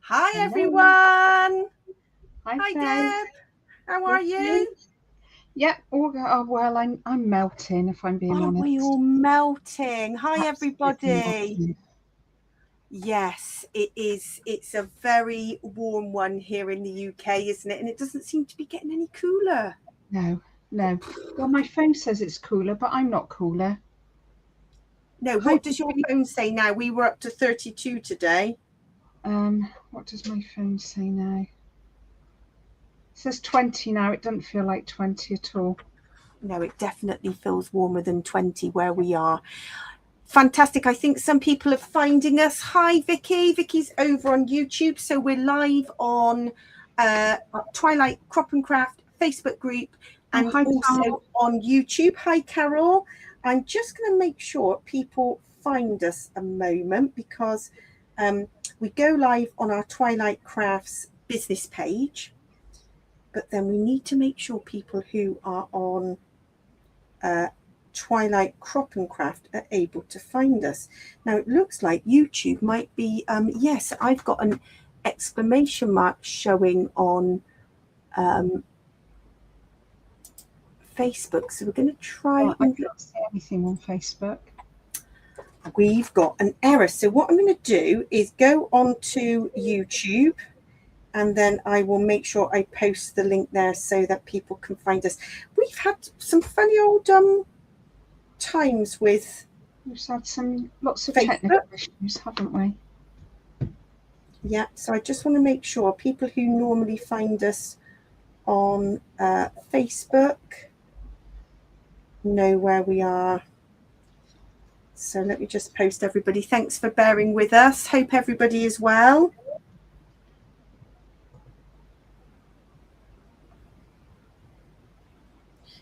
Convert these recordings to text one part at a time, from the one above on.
Hi, Hello. everyone. Hi, Deb. How are you? Yeah. Oh, well, I'm melting, if I'm being Aren't honest. we all melting? Hi, Absolutely everybody. melting. Yes, it is. It's a very warm one here in the UK, isn't it? And it doesn't seem to be getting any cooler. No. Well, my phone says it's cooler, but I'm not cooler. No, what does your phone say now? We were up to 32 today. What does my phone say now? It says 20 now. It doesn't feel like 20 at all. No, it definitely feels warmer than 20 where we are. Fantastic. I think some people are finding us. Hi, Vicky. Vicky's over on YouTube. So we're live on Twilight Crop and Craft Facebook group and also Carol. on YouTube. Hi, Carol. I'm just going to make sure people find us a moment because we go live on our Twilight Crafts business page, but then we need to make sure people who are on Twilight Crop and Craft are able to find us. Now it looks like YouTube might be yes, I've got an exclamation mark showing on Facebook, so we're going to try. I can't see anything on Facebook. We've got an error, so what I'm going to do is go on to YouTube and then I will make sure I post the link there so that people can find us. We've had some funny old times with We've had lots of Facebook. technical issues, haven't we? Yeah, so I just want to make sure people who normally find us on Facebook know where we are. So let me just post everybody. Thanks for bearing with us. Hope everybody is well.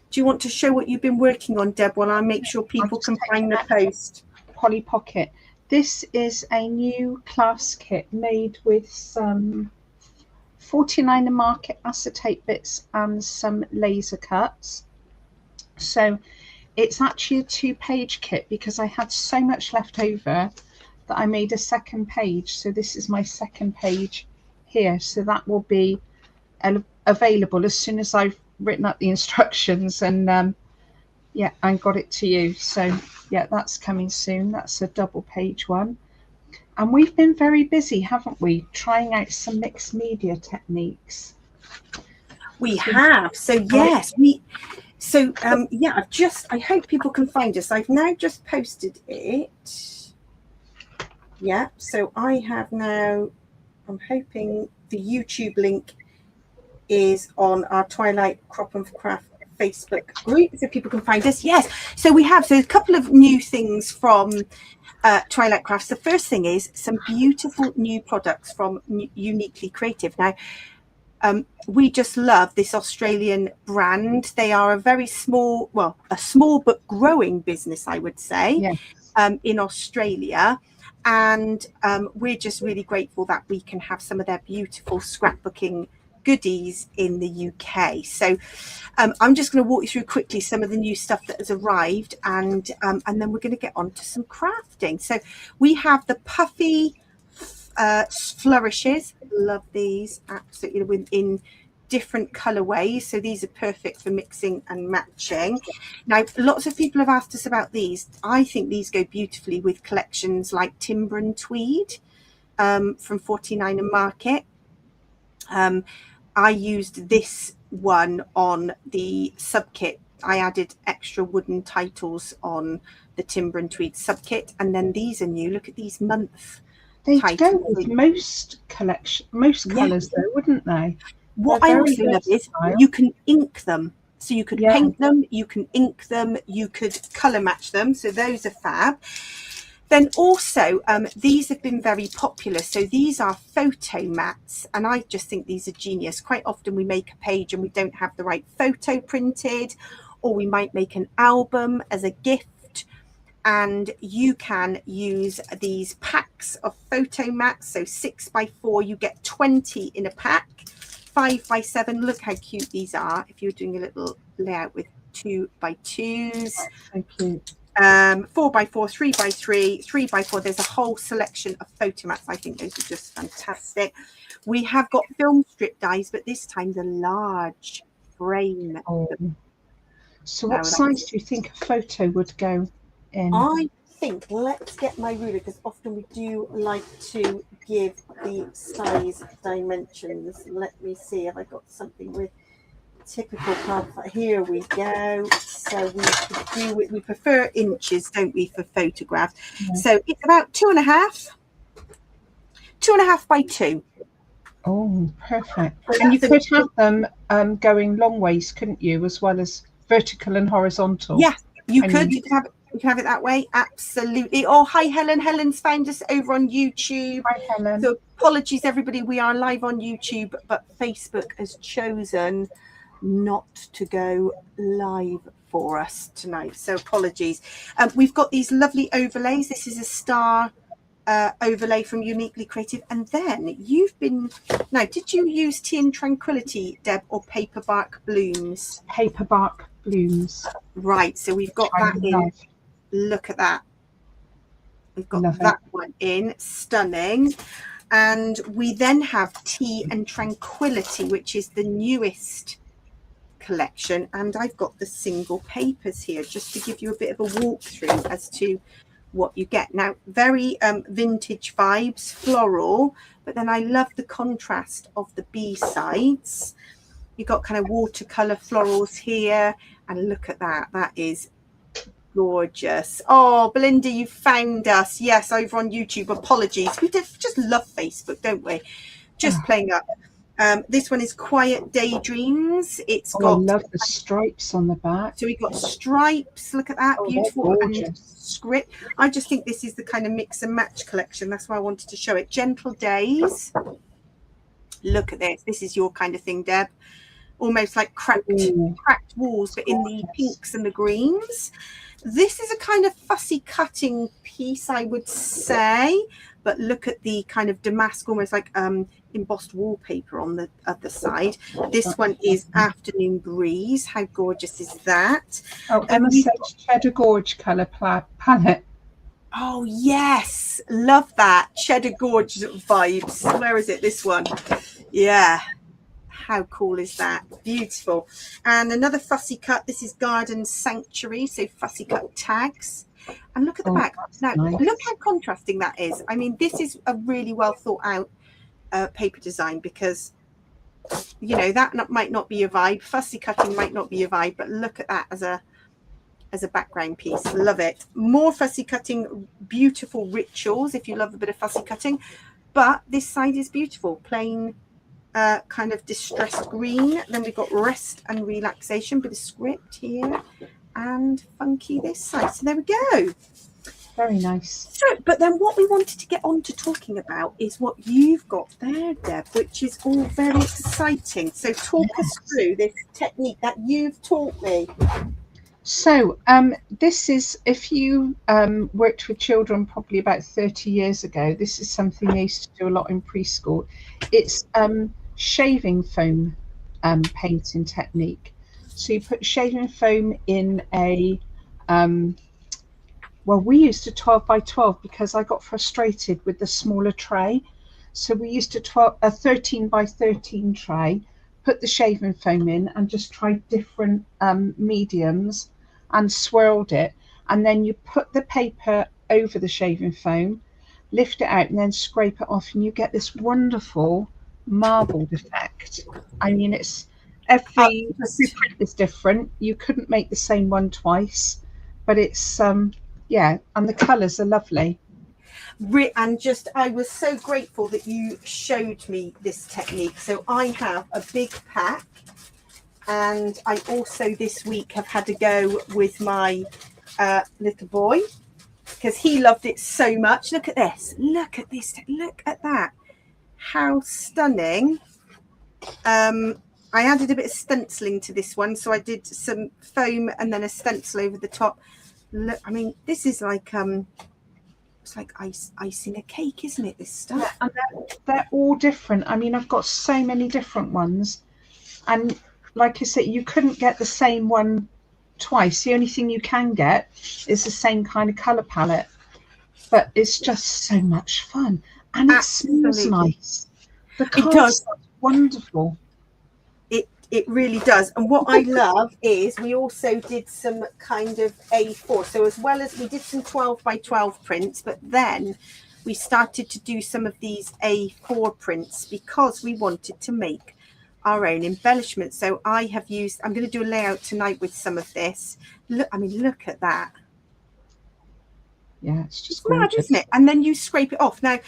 Do you want to show what you've been working on, Deb, while I make sure people can find the post? Polly Pocket. This is a new class kit made with some 49er market acetate bits and some laser cuts. So it's actually a 2-page kit because I had so much left over that I made a second page. So this is my second page here. So that will be available as soon as I've written up the instructions and yeah, I got it to you. So yeah, that's coming soon. That's a double page one. And we've been very busy, haven't we, trying out some mixed media techniques. We have. So yes, yeah, I hope people can find us. I've now just posted it. Yeah, so I have now, I'm hoping the YouTube link is on our Twilight Crop and Craft Facebook group so people can find us. Yes, so we have a couple of new things from Twilight Crafts. The first thing is some beautiful new products from Uniquely Creative. Now, we just love this Australian brand. They are a very small, well, a small but growing business, I would say, yes. In Australia. And we're just really grateful that we can have some of their beautiful scrapbooking goodies in the UK. So I'm just going to walk you through quickly some of the new stuff that has arrived, and then we're going to get on to some crafting. So we have the puffy flourishes. Love these, absolutely, within different colorways. So these are perfect for mixing and matching. Now, lots of people have asked us about these. I think these go beautifully with collections like Timber and Tweed from 49er Market. I used this one on the sub kit. I added extra wooden titles on the Timber and Tweed sub kit, and then these are new. Look at these month. They'd go with most colours though, wouldn't they? What I also love is you can ink them. So you could paint them, you can ink them, you could colour match them. So those are fab. Then also, these have been very popular. So these are photo mats, and I just think these are genius. Quite often we make a page and we don't have the right photo printed, or we might make an album as a gift, and you can use these packs of photo mats. So 6x4, you get 20 in a pack. 5x7, look how cute these are if you're doing a little layout with 2x2s. So cute. 4x4, 3x3, 3x4. There's a whole selection of photo mats. I think those are just fantastic. We have got film strip dies, but this time the large frame. Oh. So what size do you think a photo would go in? I think, let's get my ruler, because often we do like to give the size dimensions. Let me see if I got something with typical card. Here we go. So we prefer inches, don't we, for photographs? Yeah. So it's about 2.5 by 2. Oh, perfect. And you could have them going long ways, couldn't you, as well as vertical and horizontal? Yeah, you could. You could have it that way. Absolutely. Oh, hi, Helen. Helen's found us over on YouTube. Hi, Helen. So apologies, everybody. We are live on YouTube, but Facebook has chosen not to go live for us tonight. So apologies. We've got these lovely overlays. This is a star overlay from Uniquely Creative. And then you've been, now, did you use Tea and Tranquility, Deb, or Paperbark Blooms? Paperbark Blooms. Right, so we've got that in. Look at that. We've got that one in. Stunning. And we then have Tea and Tranquility, which is the newest collection. And I've got the single papers here just to give you a bit of a walkthrough as to what you get. Now, very vintage vibes, floral, but then I love the contrast of the B-sides. You've got kind of watercolor florals here, and look at that. That is gorgeous. Oh, Belinda, you found us. Yes, over on YouTube. Apologies. We just love Facebook, don't we? Just playing up. This one is Quiet Daydreams. It's got, I love the stripes on the back. So we've got stripes. Look at that. Beautiful. And script. I just think this is the kind of mix and match collection. That's why I wanted to show it. Gentle Days. Look at this. This is your kind of thing, Deb. Almost like cracked walls, but in the pinks and the greens. This is a kind of fussy cutting piece, I would say. But look at the kind of damask, almost like embossed wallpaper on the other side. This one is Afternoon Breeze. How gorgeous is that? Oh, Emma said Cheddar Gorge colour palette. Oh, yes. Love that. Cheddar Gorge vibes. Where is it? This one. Yeah. How cool is that? Beautiful. And another fussy cut. This is Garden Sanctuary. So fussy cut tags. And look at the back. Now, look how contrasting that is. I mean, this is a really well thought out paper design, because, you know, that might not be your vibe. Fussy cutting might not be your vibe, but look at that as a background piece. Love it. More fussy cutting, beautiful rituals if you love a bit of fussy cutting. But this side is beautiful. Plain kind of distressed green. Then we've got Rest and Relaxation, bit of script here, and funky this side. So there we go. Very nice. So, but then what we wanted to get on to talking about is what you've got there, Deb, which is all very exciting. So talk us through this technique that you've taught me. So this is, if you worked with children probably about 30 years ago, this is something they used to do a lot in preschool. It's shaving foam painting technique. So you put shaving foam in a, well, we used a 12 by 12 because I got frustrated with the smaller tray. So we used a 13 by 13 tray, put the shaving foam in and just tried different mediums and swirled it. And then you put the paper over the shaving foam, lift it out and then scrape it off, and you get this wonderful marbled effect. I mean, it's every print is different. You couldn't make the same one twice, but it's yeah, and the colours are lovely. And just, I was so grateful that you showed me this technique. So I have a big pack, and I also this week have had to go with my little boy because he loved it so much. Look at this. Look at this. Look at that. How stunning. I added a bit of stenciling to this one. So I did some foam and then a stencil over the top. Look, I mean, this is like it's like icing a cake, isn't it, this stuff? Yeah, and they're all different. I mean, I've got so many different ones, and like I said, you couldn't get the same one twice. The only thing you can get is the same kind of colour palette, but it's just so much fun, and it smells nice. The cards are wonderful. It really does. And what I love is we also did some kind of A4. So as well as we did some 12 by 12 prints, but then we started to do some of these A4 prints because we wanted to make our own embellishments. So I have used, I'm going to do a layout tonight with some of this. Look, I mean, look at that. Yeah, it's just mad, isn't it? And then you scrape it off. Now,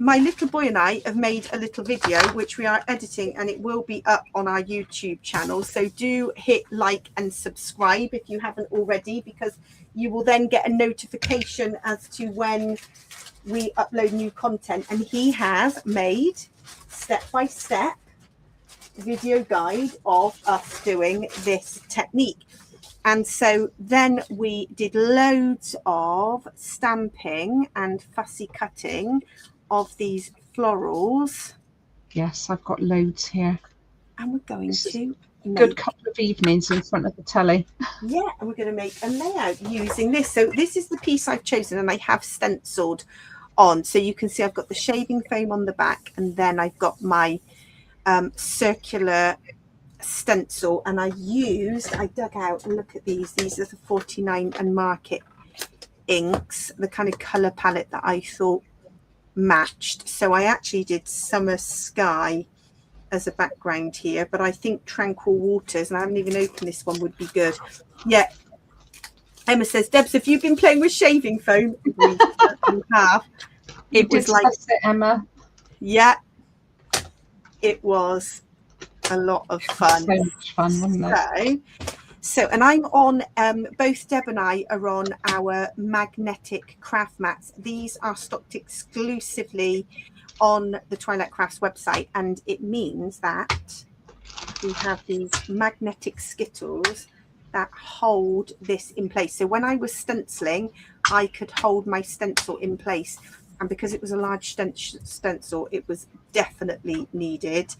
my little boy and I have made a little video which we are editing, and it will be up on our YouTube channel. So do hit like and subscribe if you haven't already, because you will then get a notification as to when we upload new content. And he has made step-by-step video guide of us doing this technique. And so then we did loads of stamping and fussy cutting of these florals. Yes, I've got loads here. And we're going to make good couple of evenings in front of the telly. Yeah, and we're going to make a layout using this. So this is the piece I've chosen, and I have stenciled on. So you can see I've got the shaving foam on the back, and then I've got my circular stencil, and I dug out, and look at these are the 49 and Market inks, the kind of color palette that I thought matched. So I actually did Summer Sky as a background here, but I think Tranquil Waters, and I haven't even opened this one, would be good. Yeah, Emma says, Debs, have you been playing with shaving foam? We have. It was like it, Emma. Yeah, it was a lot of fun. So much fun, wasn't it? So, and I'm on, both Deb and I are on our magnetic craft mats. These are stocked exclusively on the Twilight Crafts website, and it means that we have these magnetic skittles that hold this in place. So when I was stenciling, I could hold my stencil in place, and because it was a large stencil, it was definitely needed.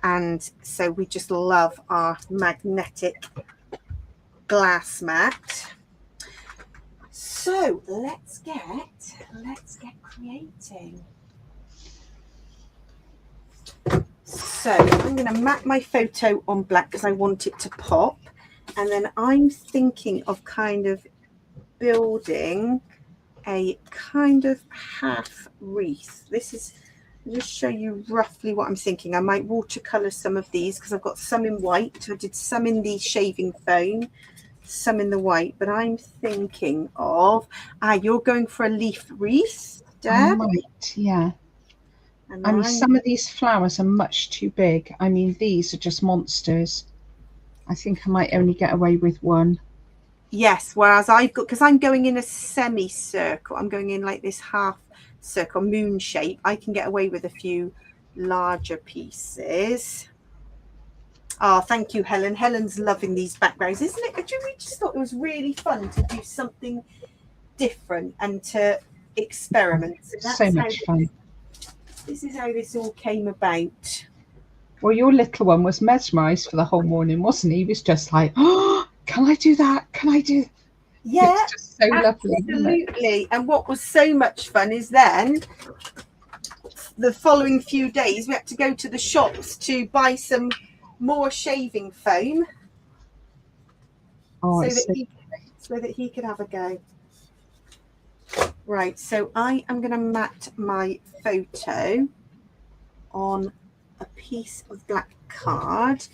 And so we just love our magnetic glass mat. So let's get creating. So I'm going to map my photo on black because I want it to pop, and then I'm thinking of kind of building a kind of half wreath. This is, I'll just show you roughly what I'm thinking. I might watercolor some of these because I've got some in white. I did some in the shaving foam, some in the white, but I'm thinking of, you're going for a leaf wreath, Deb? I might, yeah. I mean, some of these flowers are much too big. I mean, these are just monsters. I think I might only get away with one. Yes, whereas I've got, because I'm going in a semicircle, I'm going in like this half circle, moon shape, I can get away with a few larger pieces. Oh, thank you, Helen. Helen's loving these backgrounds, isn't it? We just thought it was really fun to do something different and to experiment. So that's so much fun. This is how this all came about. Well, your little one was mesmerised for the whole morning, wasn't he? He was just like, oh, can I do that? Can I do? Yeah, it's just so lovely. Absolutely. And what was so much fun is then the following few days we had to go to the shops to buy some more shaving foam, so that he could have a go. Right, so I am going to mat my photo on a piece of black card,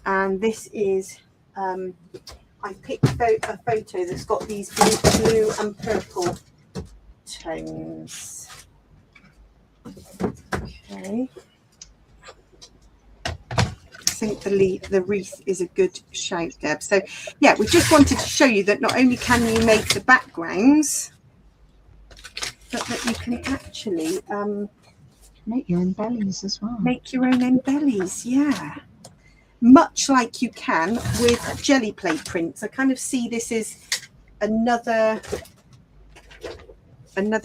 and this is I picked a photo that's got these blue and purple tones. Okay, I think the wreath is a good shout, Deb. So yeah, we just wanted to show you that not only can you make the backgrounds, but that you can actually make your embellies as well. Make your own embellies, yeah. Much like you can with jelly plate prints. I kind of see this as another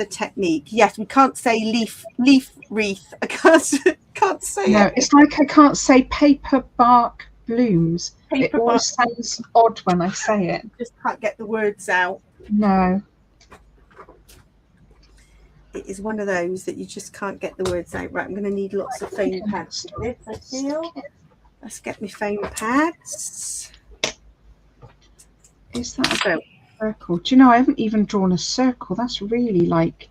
technique. Yes, we can't say leaf wreath. I can't say no, it. It's like I can't say paper bark blooms. It Paper always box. sounds odd when I say it. Just can't get the words out. No. It is one of those that you just can't get the words out. Right, I'm going to need lots of foam pads for this, I feel. Let's get my foam pads. Is that a circle? Do you know, I haven't even drawn a circle. That's really like,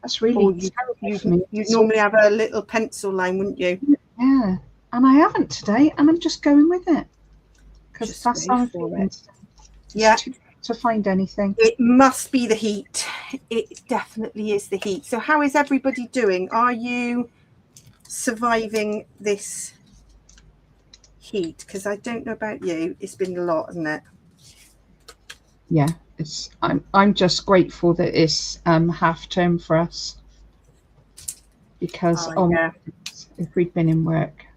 that's really you'd normally have a little pencil line, wouldn't you? Yeah, and I haven't today, and I'm just going with it because that's how I'm feeling. Yeah. To find anything. It must be the heat. It definitely is the heat. So how is everybody doing? Are you surviving this heat? Because I don't know about you. It's been a lot, hasn't it? Yeah, it's. I'm just grateful that it's half term for us because yeah. if we'd been in work,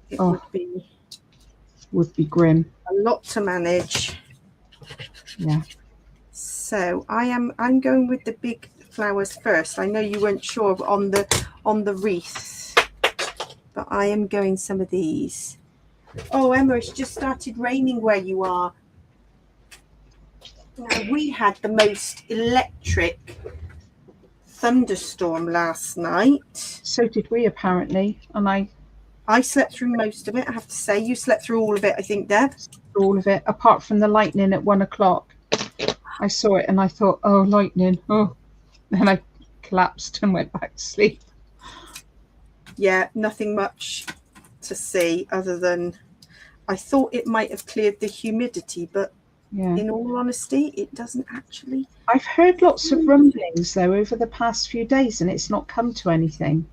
it would be grim. A lot to manage. Yeah. So I'm going with the big flowers first. I know you weren't sure on the wreath, but I am going some of these. Oh, Emma, it's just started raining where you are. Now, we had the most electric thunderstorm last night. So did we, apparently, and I slept through most of it, I have to say. You slept through all of it, I think, Deb. All of it, apart from the lightning at 1 o'clock. I saw it and I thought, oh, lightning. Oh, then I collapsed and went back to sleep. Yeah, nothing much to see other than I thought it might have cleared the humidity, but in all honesty, it doesn't actually. I've heard lots of rumblings, though, over the past few days, and it's not come to anything.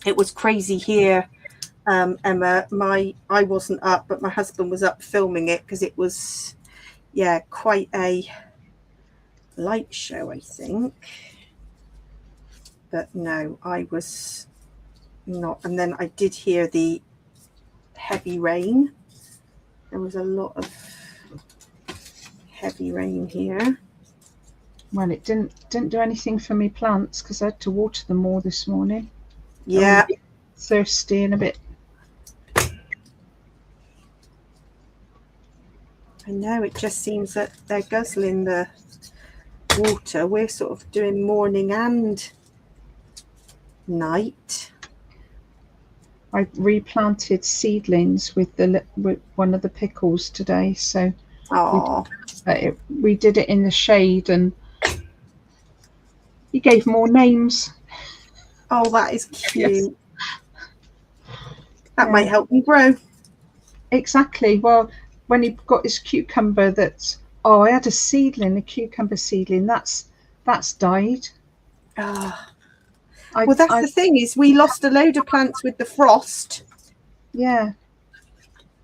It was crazy here, Emma. I wasn't up, but my husband was up filming it because it was, quite a light show, I think. But no, I was not. And then I did hear the heavy rain. There was a lot of heavy rain here. Well, it didn't do anything for me plants because I had to water them more this morning. Yeah. Thirsty and a bit. I know, it just seems that they're guzzling the water. We're sort of doing morning and night. I replanted seedlings with one of the pickles today, so we did it in the shade, and he gave more names. Oh, that is cute. Yes. That might help me grow. Exactly. Well, when he got his cucumber, I had a seedling, a cucumber seedling. That's died. Well, that's the thing, is we lost a load of plants with the frost. Yeah.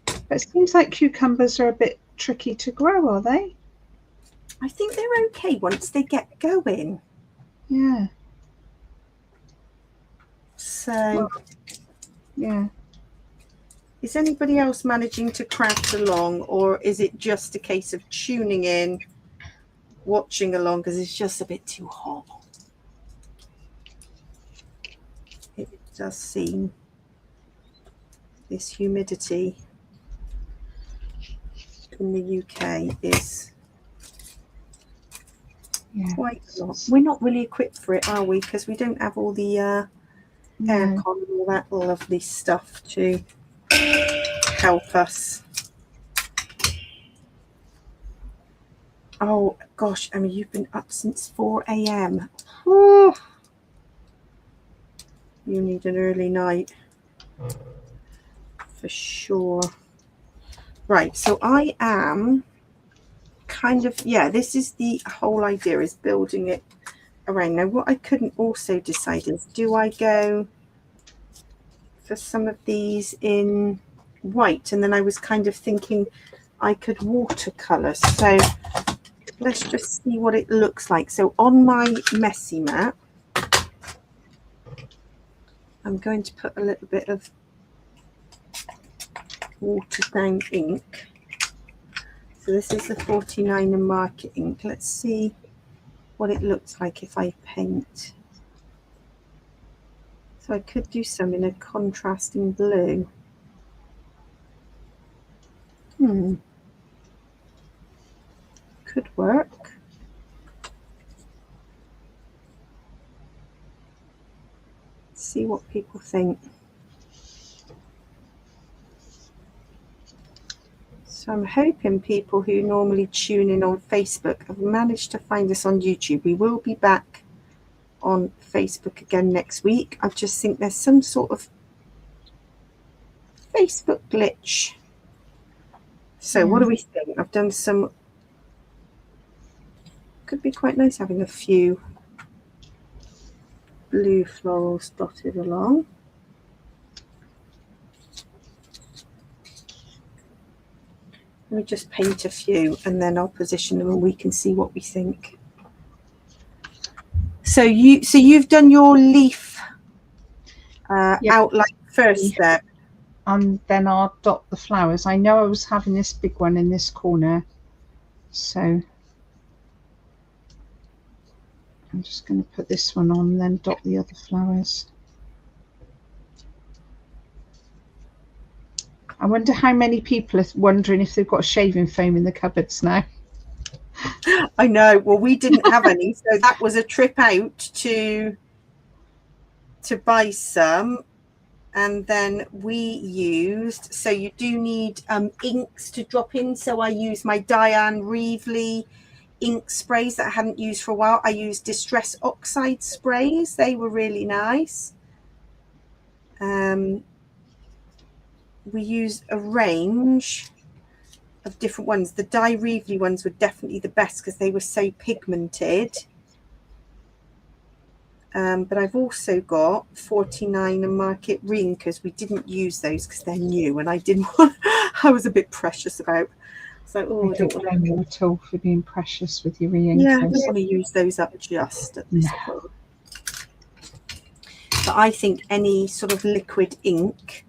But it seems like cucumbers are a bit tricky to grow, are they? I think they're okay once they get going. Yeah. So, yeah. Is anybody else managing to craft along, or is it just a case of tuning in, watching along because it's just a bit too hot? It does seem this humidity in the UK is quite a lot. We're not really equipped for it, are we? Because we don't have all the aircon and all that lovely stuff to help us. Oh gosh, Emma, you've been up since 4 a.m. You need an early night for sure. Right, so I am kind of, this is the whole idea, is building it around. Now, what I couldn't also decide is, do I go for some of these in white? And then I was kind of thinking I could watercolor. So let's just see what it looks like. So on my messy map, I'm going to put a little bit of watered down ink. So this is the 49er marker ink. Let's see what it looks like if I paint. So I could do some in a contrasting blue. Could work. See what people think. So I'm hoping people who normally tune in on Facebook have managed to find us on YouTube. We will be back on Facebook again next week. I just think there's some sort of Facebook glitch. So what do we think? I've done some, could be quite nice having a few blue florals dotted along. Let me just paint a few and then I'll position them and we can see what we think. So you've done your leaf outline first there. And then I'll dot the flowers. I know I was having this big one in this corner, so I'm just going to put this one on and then dot the other flowers. I wonder how many people are wondering if they've got shaving foam in the cupboards now. I know. Well, we didn't have any, so that was a trip out to buy some, and then we used. So you do need inks to drop in. So I used my Diane Reevely ink sprays that I hadn't used for a while. I used Distress Oxide sprays. They were really nice. We used a range of different ones. The Di Reevely ones were definitely the best because they were so pigmented. But I've also got 49 and Market Ring because we didn't use those because they're new and I didn't want, I was a bit precious about. So, oh, I don't blame you at all for being precious with your re-ink. Yeah, I don't want to use those up just at this point. But I think any sort of liquid ink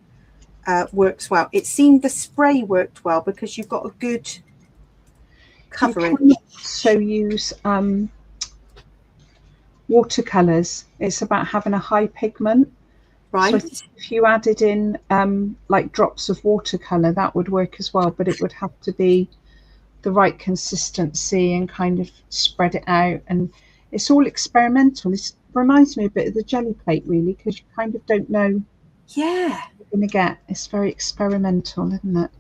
works well. It seemed the spray worked well because you've got a good covering. You can also use watercolors. It's about having a high pigment. Right. So if you added in like drops of watercolor, that would work as well, but it would have to be the right consistency and kind of spread it out. And it's all experimental. It reminds me a bit of the jelly plate, really, because you kind of don't know what you're going to get. It's very experimental, isn't it?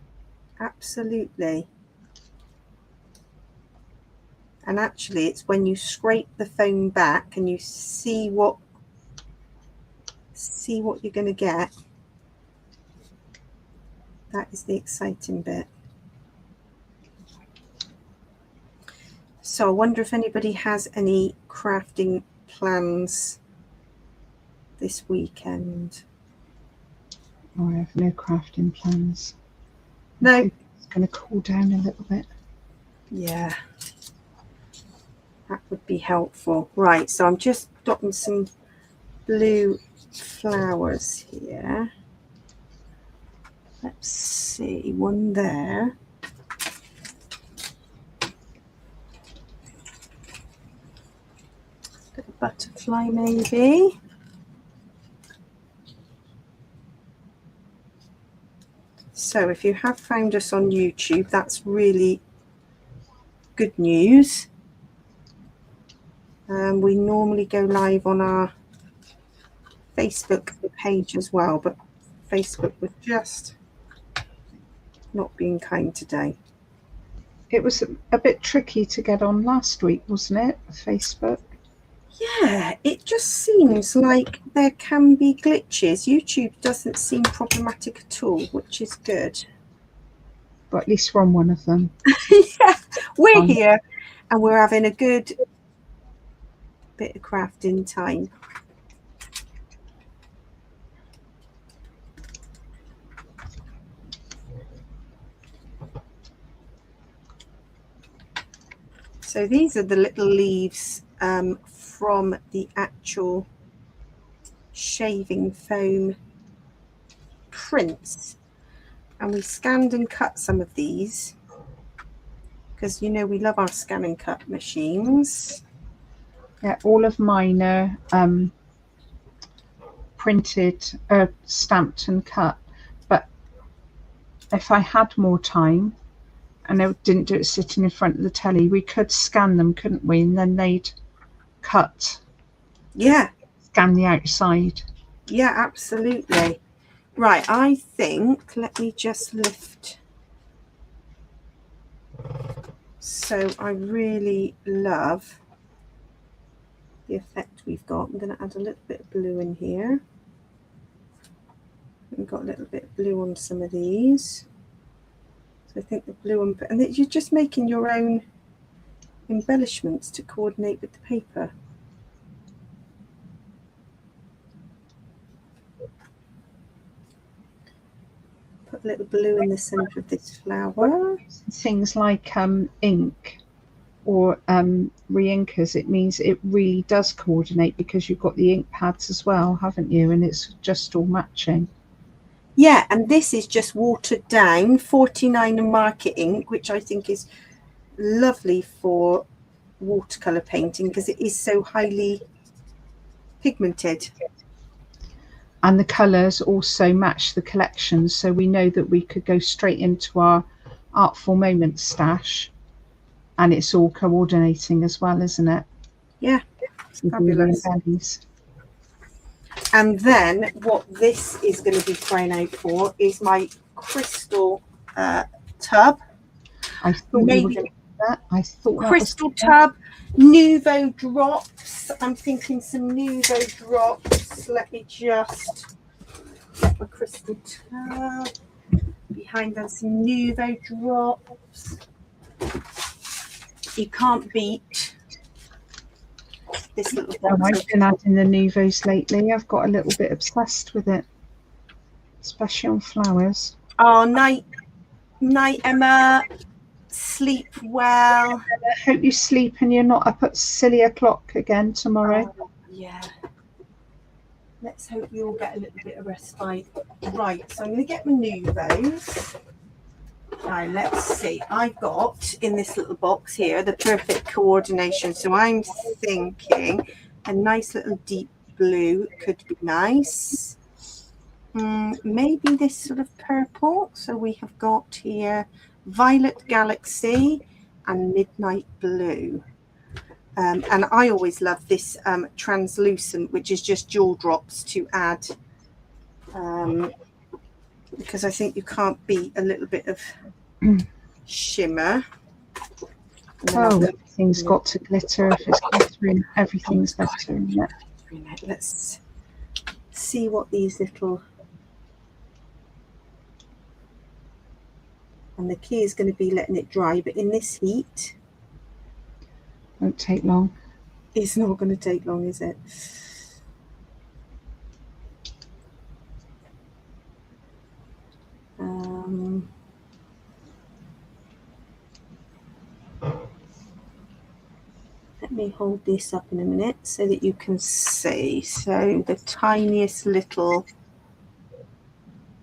Absolutely. And actually, it's when you scrape the foam back and you see what you're going to get. That is the exciting bit. So I wonder if anybody has any crafting plans this weekend. Oh, I have no crafting plans. No. I think it's going to cool down a little bit. Yeah. That would be helpful. Right, so I'm just dotting some blue flowers here. Let's see, one there. Bit of butterfly maybe. So if you have found us on YouTube, that's really good news. We normally go live on our Facebook page as well, but Facebook was just not being kind today. It was a bit tricky to get on last week, wasn't it? Facebook. Yeah, it just seems like there can be glitches. YouTube doesn't seem problematic at all, which is good. But at least we're on one of them. Yeah, we're here and we're having a good bit of crafting time. So these are the little leaves from the actual shaving foam prints, and we scanned and cut some of these because, you know, we love our scan and cut machines. Yeah, all of mine are printed, stamped and cut. But if I had more time, and I didn't do it sitting in front of the telly. We could scan them, couldn't we? And then they'd cut. Yeah. Scan the outside. Yeah, absolutely. Right, I think, let me just lift. So I really love the effect we've got. I'm going to add a little bit of blue in here. We've got a little bit of blue on some of these. So I think the blue and you're just making your own embellishments to coordinate with the paper. Put a little blue in the centre of this flower. Things like ink or re-inkers, it means it really does coordinate because you've got the ink pads as well, haven't you? And it's just all matching. Yeah, and this is just watered down 49 market ink, which I think is lovely for watercolour painting because it is so highly pigmented. And the colours also match the collection, so we know that we could go straight into our Artful Moments stash and it's all coordinating as well, isn't it? Yeah, it's fabulous. And then what this is going to be crying out for is my crystal tub. I thought maybe we were going to do that. I thought crystal tub, Nouveau drops. I'm thinking some Nouveau drops. Let me just get my crystal tub behind us. Some Nouveau drops. You can't beat this little box. I've been adding the Nouveaus lately. I've got a little bit obsessed with it, especially on flowers. Oh, night, Emma. Sleep well. I hope you sleep and you're not up at silly o'clock again tomorrow. Yeah. Let's hope we all get a little bit of respite. Right, so I'm going to get my Nouveaus. Now, let's see. I've got in this little box here the perfect coordination. So I'm thinking a nice little deep blue could be nice. Maybe this sort of purple. So we have got here Violet Galaxy and Midnight Blue. And I always love this translucent, which is just jewel drops to add, because I think you can't beat a little bit of shimmer. Oh, everything's got to glitter. If it's glittering, everything's better, isn't it? Let's see what these little... And the key is going to be letting it dry, but in this heat, won't take long. It's not going to take long, is it? Let me hold this up in a minute so that you can see. So the tiniest little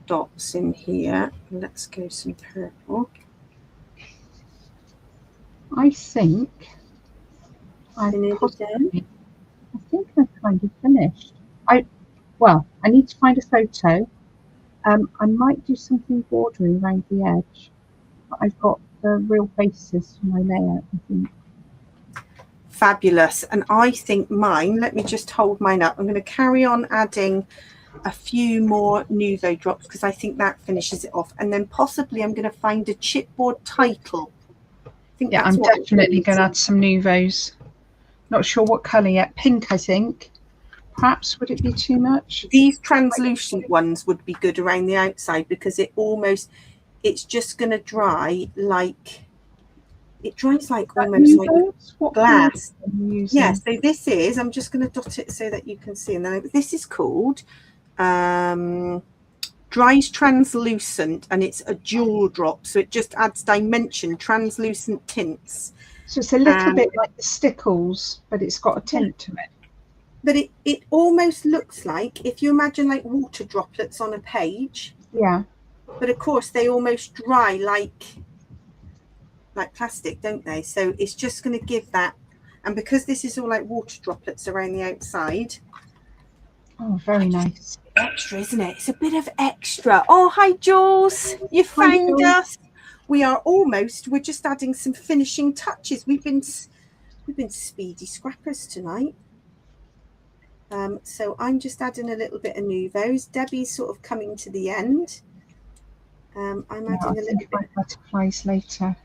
dots in here. Let's go some purple. I think I'm kind of finished. I need to find a photo. I might do something bordering around the edge, but I've got the real basis for my layout, I think. Fabulous. And I think mine, let me just hold mine up. I'm going to carry on adding a few more Nouveau drops because I think that finishes it off. And then possibly I'm going to find a chipboard title. I think yeah, I'm definitely going to add some Nouveaus. Not sure what colour yet. Pink, I think. Perhaps, would it be too much? These translucent ones would be good around the outside because it's just going to dry like, it dries like almost like glass. Yeah, so this is, I'm just going to dot it so that you can see. And then this is called Dries Translucent, and it's a jewel drop. So it just adds dimension, translucent tints. So it's a little bit like the Stickles, but it's got a tint to it. But it almost looks like, if you imagine like water droplets on a page. Yeah. But of course they almost dry like plastic, don't they? So it's just going to give that. And because this is all like water droplets around the outside. Oh, very nice. Extra, isn't it? It's a bit of extra. Oh, hi, Jules. You found us. we are almost, we're just adding some finishing touches. We've been speedy scrappers tonight. So I'm just adding a little bit of Nouveau's. Debbie's sort of coming to the end. I'm adding a little bit butterflies later.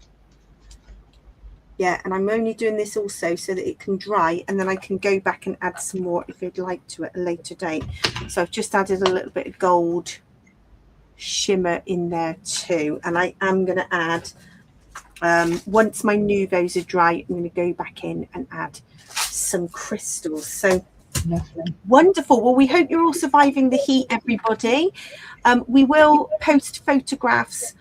Yeah, and I'm only doing this also so that it can dry, and then I can go back and add some more if you'd like to at a later date. So I've just added a little bit of gold shimmer in there too, and I am going to add, once my Nouveau's are dry, I'm going to go back in and add some crystals. So lovely. Wonderful. Well, we hope you're all surviving the heat, everybody. We will post photographs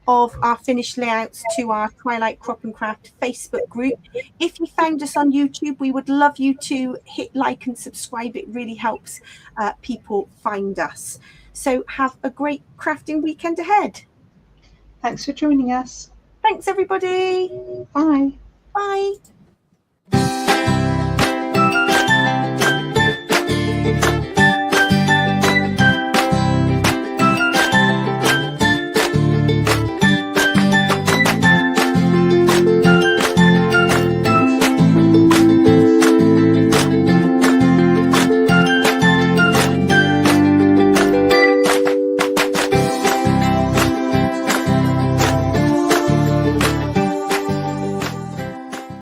of our finished layouts to our Twilight Crop and Craft Facebook group. If you found us on YouTube, we would love you to hit like and subscribe. It really helps people find us. So have a great crafting weekend ahead. Thanks for joining us. Thanks, everybody. Bye. Bye.